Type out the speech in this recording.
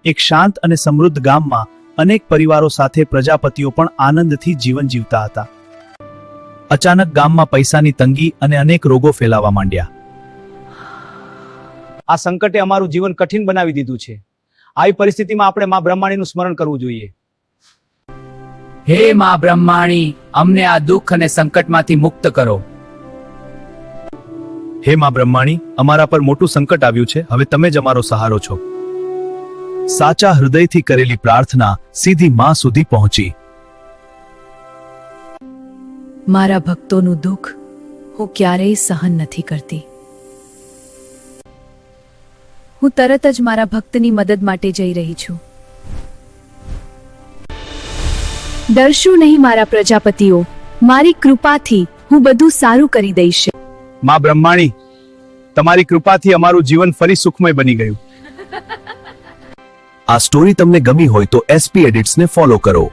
એક શાંત અને સમૃદ્ધ ગામમાં અનેક પરિવારો સાથે પ્રજાપતિઓ પણ આનંદથી જીવન જીવતા હતા. અચાનક ગામમાં પૈસાની તંગી અને અનેક રોગો ફેલાવા માંડ્યા. આ સંકટે અમારું જીવન કઠિન બનાવી દીધું છે. આવી પરિસ્થિતિમાં આપણે માં બ્રહ્માણીનું સ્મરણ કરવું જોઈએ. હે માં બ્રહ્માણી, અમને આ દુઃખ અને સંકટમાંથી મુક્ત કરો. હે માં બ્રહ્માણી, અમારા પર મોટું સંકટ આવ્યું છે, હવે તમે જ અમારો સહારો છો. સાચા હૃદયથી કરેલી પ્રાર્થના સીધી માં સુધી પહોંચી. મારા ભક્તોનું દુઃખ હું ક્યારેય સહન નથી કરતી. હું તરત જ મારા ભક્તની મદદ માટે જઈ રહી છું. ડરશો નહીં મારા પ્રજાપતિઓ, મારી કૃપાથી હું બધું સારું કરી દઈશ. માં બ્રહ્માણી, તમારી કૃપાથી અમારું જીવન ફરી સુખમય બની ગયું. આ સ્ટોરી તમને ગમી હોય તો SP એડિટ્સને ફોલો કરો.